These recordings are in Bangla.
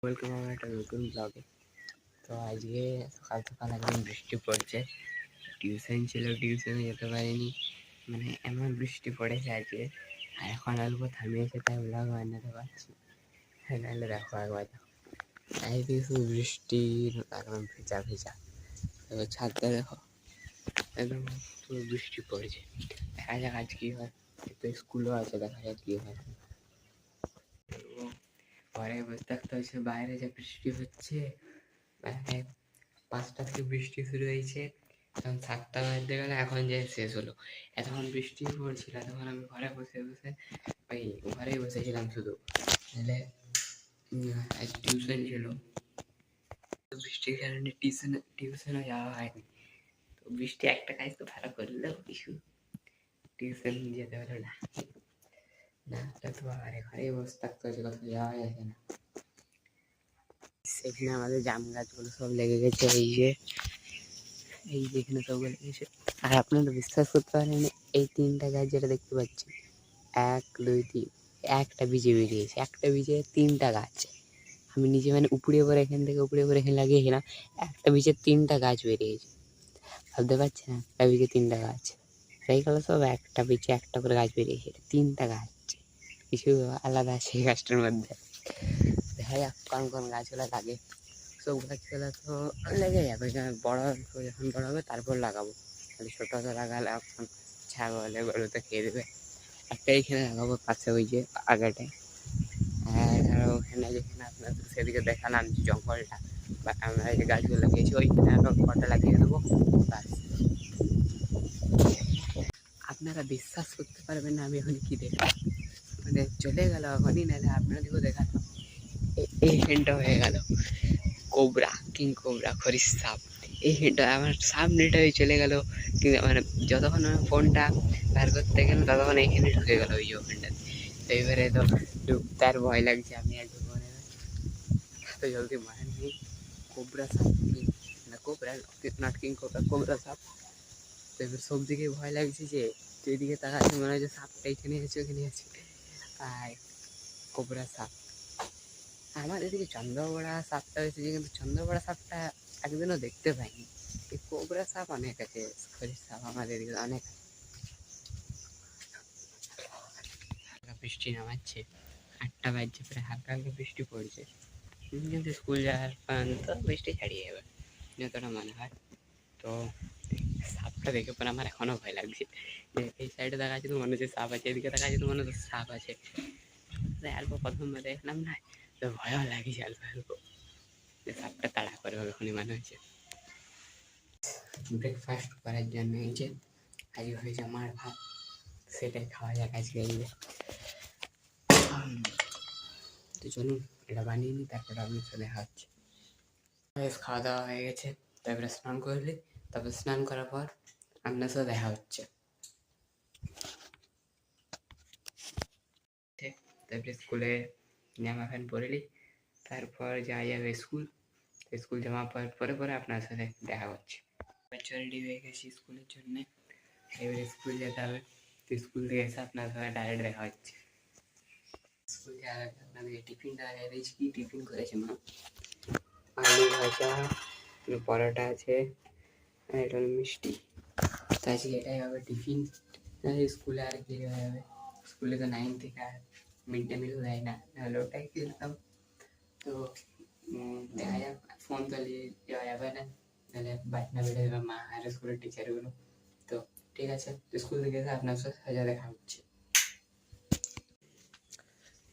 ওয়েলকাম আমার একটা নতুন ব্লগে। তো আজকে সকাল সকাল একদম বৃষ্টি পড়ছে। টিউশন ছিল, টিউশনে যেতে পারিনি, মানে এমন বৃষ্টি পড়েছে আজকে। আর এখন অল্প থামিয়েছে তাই ব্লগ বানাতে পারছি। হ্যাঁ, নাহলে দেখো একবার দেখো, চারিদিকে শুধু বৃষ্টির একদম ভেজা ভেজা। এবার ছাদটা দেখো, একদম পুরো বৃষ্টি পড়েছে। দেখা যাক আজ কী হয়। তো স্কুলও আছে, দেখা যাক কী হয়। ঘরে বসে থাকতে হচ্ছে, বাইরে যে বৃষ্টি হচ্ছে, মানে 5টা থেকে বৃষ্টি শুরু হয়েছে, তখন 7টা বাজতে গেলে এখন যে শেষ হলো। এতক্ষণ বৃষ্টি পড়ছিল, তখন আমি ঘরে বসে বসে ওই ঘরেই বসেছিলাম শুধু। নাহলে আজ টিউশন ছিল, তো বৃষ্টির কারণে টিউশনে যাওয়া হয়নি। তো বৃষ্টি একটা কাজ তো ভালো করলো, কিছু টিউশন যেতে হলো না। না তো ঘরেই বসে থাকতে হচ্ছে, কোথাও যাওয়া যাচ্ছে না। সেখানে আমাদের জাম গাছগুলো সব লেগে গেছে, এই যেখানে সবগুলো লেগেছে। আর আপনারা বিশ্বাস করতে পারেন, এই 3টা গাছ যেটা দেখতে পাচ্ছেন, 1 2 3, একটা বীজে বেরিয়েছে। একটা বীজে 3টা গাছ। আমি নিজে মানে উপরে করে এখান থেকে উপরে করে এখানে লাগিয়েছিলাম, একটা বীজে 3টা গাছ বেরিয়েছে। ভাবতে পারছেন, একটা বীজে 3টা গাছ। এইগুলো সব একটা বীজে একটা করে গাছ বেরিয়েছে, 3টা গাছ। কিছু আলাদা আছে এই গাছটার মধ্যে। দেখা যাক কোন কোন গাছগুলো লাগে। সব গাছগুলো তো লেগে যাবে, বড় যখন বড় হবে তারপর লাগাবো। খালি ছোটো তো লাগালে এখন ছাগলে গরুতে খেয়ে দেবে। একটা এইখানে লাগাবো পাশে, ওই যে আগাটায়। আর ওখানে যেখানে আপনার সেদিকে দেখালাম যে জঙ্গলটা, বা আমরা যে গাছগুলো লাগিয়েছি ওইখানে আরো কটা লাগিয়ে দেবো, ব্যাস। আপনারা বিশ্বাস করতে পারবেন না আমি এখন কি দেখলাম, মানে চলে গেল এখনই, নাহলে আপনাদেরকেও দেখাতাম। এই হেনটা হয়ে গেল কোবরা, কিং কোবরা, খরিস সাপ। এই হেনটা আমার সামনেটাই চলে গেল, কিন্তু মানে যতক্ষণ আমি ফোনটা বের করতে গেলাম ততক্ষণ এইখানে ঢুকে গেল ওই ওখানটাতে। তো এবারে তো ঢুকতে আর ভয় লাগছে, আমি আর ঢুকবো না তো জলদি মার নেই। কোবরা সাপ, না cobra not king cobra, cobra সাপ। তো এবার সব দিকে ভয় লাগছে, যে যেদিকে তাকাচ্ছে মনে হয় যে সাপটা এখানে আছে ওখানে আছে। আর কোবরা সাপ, আমাদের এদিকে চন্দ্রবড়া সাপটা এসেছে, কিন্তু চন্দ্রবড়া সাপটা একদিনও দেখতে পাইনি। এই কোবরা সাপ অনেক আছে, খরিস সাপ আমাদের এদিকে অনেক আছে। হালকা বৃষ্টি নামাচ্ছে, 8টা বাজছে, প্রায় হালকা হালকা বৃষ্টি পড়ছে। কিন্তু স্কুল যাওয়ার পর্যন্ত বৃষ্টি ছাড়িয়ে যাবে যতটা মনে হয়। তো সাপটা দেখে পরে আমার এখনও ভয় লাগছে, যে এই সাইডে দেখা আছে তো মনে হচ্ছে সাপ আছে, এদিকে দেখা আছে তো মনে হচ্ছে সাপ আছে। অল্প প্রথমবার দেখলাম না, তো ভয়ও লাগছে অল্প অল্প, যে সাপটা তাড়া করে এখনই মনে হচ্ছে। ব্রেকফাস্ট করার জন্য এই যে আজকে হয়েছে আমার ভাত, সেটাই খাওয়া যাক আজকে। এই যে তো চলুন এটা বানিয়ে নিই, তারপরে আপনার সাথে দেখা হচ্ছে। খাওয়া দাওয়া হয়ে গেছে, তারপরে স্নান করলে, তারপর স্নান করার পর আপনার সাথে দেখা হচ্ছে। তারপরে স্কুলে জামা প্যান্ট পরে নিই, তারপর যাওয়া যাবে স্কুল। স্কুল জামা পরে পরে আপনার সাথে দেখা হচ্ছে। রেডি হয়ে গেছি স্কুলের জন্য, এবারে স্কুল যেতে হবে। তো স্কুল থেকে এসে আপনার সাথে ডাইরেক্ট দেখা হচ্ছে। স্কুল যাওয়ার আগে আপনাদেরকে টিফিনটা আগে দিয়েছি। কি টিফিন করেছে মা? আলু ভাজা, পরোটা আছে, আর এটা হলো মিষ্টি। তো আজকে এটাই হবে টিফিন। স্কুলে আর কি দেওয়া যাবে, স্কুলে তো 9 থেকে আর মিড ডে মিলও দেয় না, নাহলে ওটাই খেলতাম। তো দেখা যাক, ফোন তো নিয়ে যাওয়া যাবে না, নাহলে বাটনা বেড়ে দেবে মা আর স্কুলের টিচারগুলো। তো ঠিক আছে, স্কুল থেকে এসে আপনার সাথে দেখা হচ্ছে।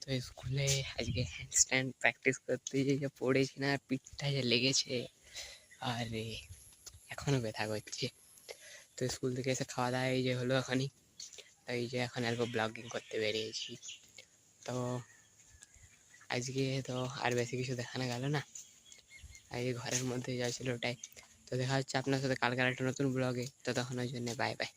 তো স্কুলে আজকে হ্যান্ডস্ট্যান্ড প্র্যাকটিস করতে যে পড়েছি না, পিঠটা যে লেগেছে, আরে এখনও ব্যথা করছে। তো স্কুল থেকে এসে খাওয়া দাওয়া এই যে হলো এখনই, এই যে এখন অল্প ব্লগিং করতে বেরিয়েছি। তো আজকে তো আর বেশি কিছু দেখানো গেল না, এই ঘরের মধ্যে যা ছিল ওটাই। তো দেখা হচ্ছে আপনার সাথে কালকে একটা নতুন ব্লগে, তো তখন ওই জন্য বাই বাই।